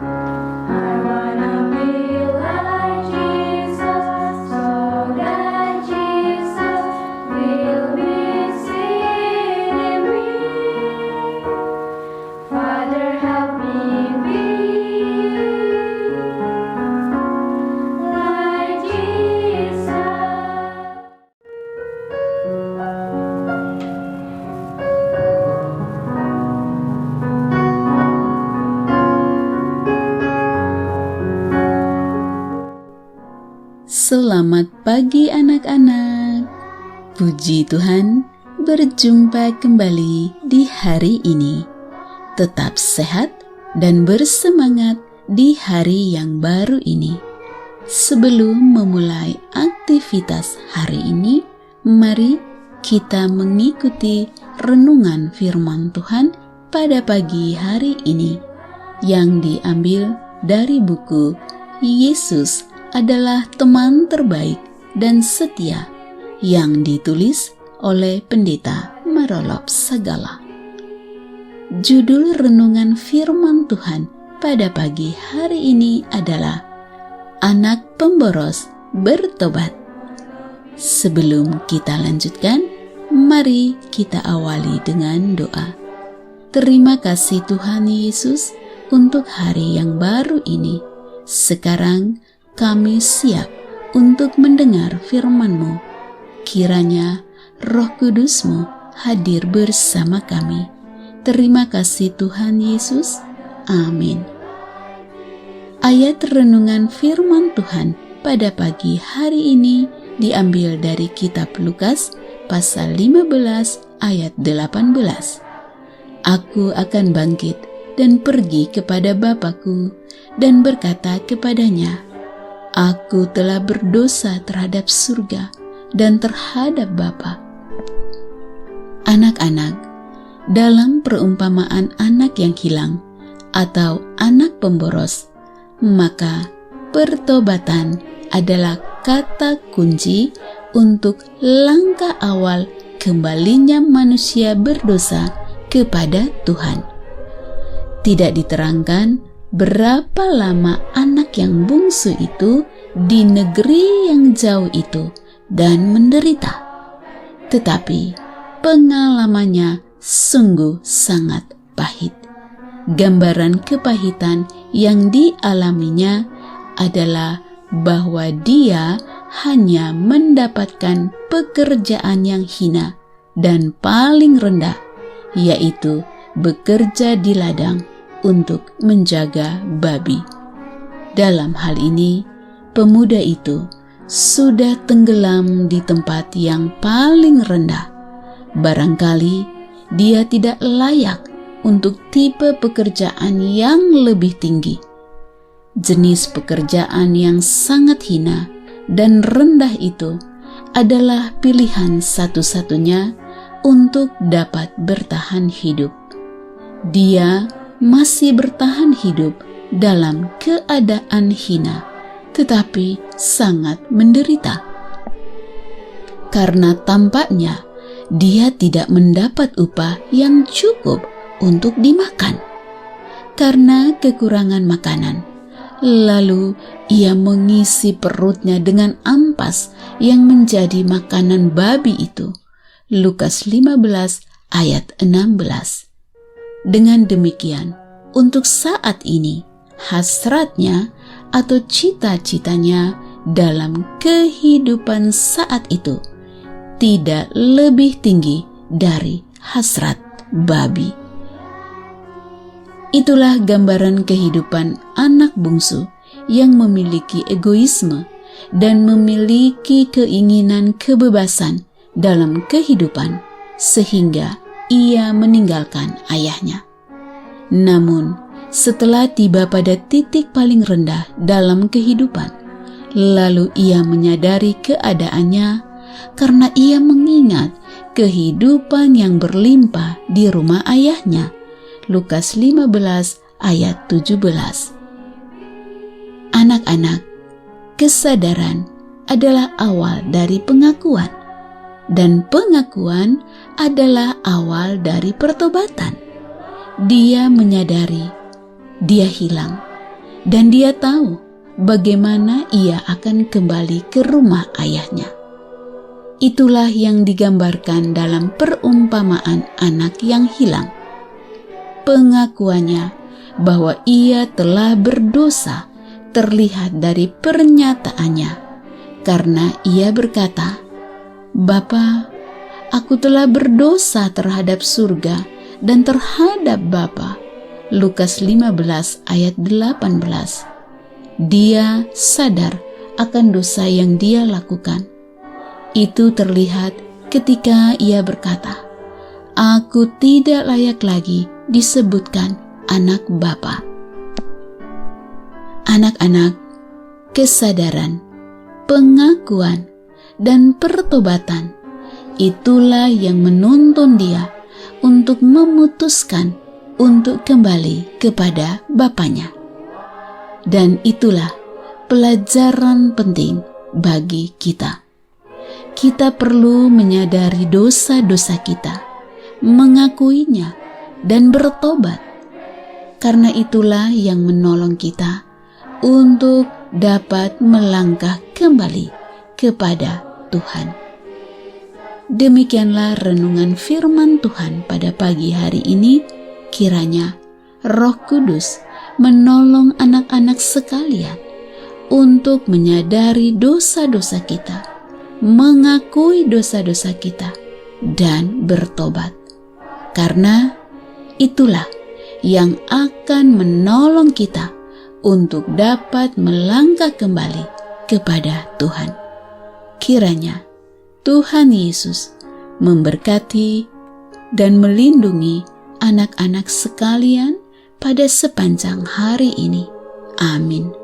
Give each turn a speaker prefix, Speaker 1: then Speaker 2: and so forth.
Speaker 1: I wanna be like Jesus, so that Jesus will be seen in me. Father, help me be like Jesus.
Speaker 2: Selamat pagi anak-anak. Puji Tuhan, berjumpa kembali di hari ini. Tetap sehat dan bersemangat di hari yang baru ini. Sebelum memulai aktivitas hari ini, mari kita mengikuti renungan firman Tuhan pada pagi hari ini yang diambil dari buku Yesus adalah teman terbaik dan setia yang ditulis oleh Pendeta Marolop Sagala. Judul renungan firman Tuhan pada pagi hari ini adalah Anak Pemboros Bertobat. Sebelum kita lanjutkan, mari kita awali dengan doa. Terima kasih Tuhan Yesus untuk hari yang baru ini. Sekarang kami siap untuk mendengar firman-Mu. Kiranya Roh Kudus-Mu hadir bersama kami. Terima kasih Tuhan Yesus. Amin. Ayat renungan firman Tuhan pada pagi hari ini diambil dari kitab Lukas pasal 15 ayat 18. Aku akan bangkit dan pergi kepada Bapakku dan berkata kepadanya, Aku telah berdosa terhadap surga dan terhadap Bapa. Anak-anak, dalam perumpamaan anak yang hilang atau anak pemboros, maka pertobatan adalah kata kunci untuk langkah awal kembalinya manusia berdosa kepada Tuhan. Tidak diterangkan berapa lama anak yang bungsu itu di negeri yang jauh itu dan menderita. Tetapi pengalamannya sungguh sangat pahit. Gambaran kepahitan yang dialaminya adalah bahwa dia hanya mendapatkan pekerjaan yang hina dan paling rendah, yaitu bekerja di ladang untuk menjaga babi. Dalam hal ini, pemuda itu sudah tenggelam di tempat yang paling rendah. Barangkali dia tidak layak untuk tipe pekerjaan yang lebih tinggi. Jenis pekerjaan yang sangat hina dan rendah itu adalah pilihan satu-satunya untuk dapat bertahan hidup. Dia masih bertahan hidup dalam keadaan hina, tetapi sangat menderita. Karena tampaknya dia tidak mendapat upah yang cukup untuk dimakan. Karena kekurangan makanan, lalu ia mengisi perutnya dengan ampas yang menjadi makanan babi itu. Lukas 15 ayat 16. Dengan demikian, untuk saat ini, hasratnya atau cita-citanya dalam kehidupan saat itu tidak lebih tinggi dari hasrat babi. Itulah gambaran kehidupan anak bungsu yang memiliki egoisme dan memiliki keinginan kebebasan dalam kehidupan, sehingga ia meninggalkan ayahnya. Namun, setelah tiba pada titik paling rendah dalam kehidupan, lalu ia menyadari keadaannya karena ia mengingat kehidupan yang berlimpah di rumah ayahnya. Lukas 15 ayat 17. Anak-anak, kesadaran adalah awal dari pengakuan, dan pengakuan adalah awal dari pertobatan. Dia menyadari dia hilang dan dia tahu bagaimana ia akan kembali ke rumah ayahnya. Itulah yang digambarkan dalam perumpamaan anak yang hilang. Pengakuannya bahwa ia telah berdosa terlihat dari pernyataannya, karena ia berkata, "Bapa, aku telah berdosa terhadap surga dan terhadap Bapa." Lukas 15 ayat 18. Dia sadar akan dosa yang dia lakukan. Itu terlihat ketika ia berkata, "Aku tidak layak lagi disebutkan anak Bapa." Anak-anak, kesadaran, pengakuan, dan pertobatan itulah yang menuntun dia untuk memutuskan untuk kembali kepada Bapanya. Dan itulah pelajaran penting bagi kita. Kita perlu menyadari dosa-dosa kita, mengakuinya, dan bertobat. Karena itulah yang menolong kita untuk dapat melangkah kembali kepada Tuhan. Demikianlah renungan firman Tuhan pada pagi hari ini. Kiranya Roh Kudus menolong anak-anak sekalian untuk menyadari dosa-dosa kita, mengakui dosa-dosa kita, dan bertobat. Karena itulah yang akan menolong kita untuk dapat melangkah kembali kepada Tuhan. Kiranya Tuhan Yesus memberkati dan melindungi anak-anak sekalian pada sepanjang hari ini. Amin.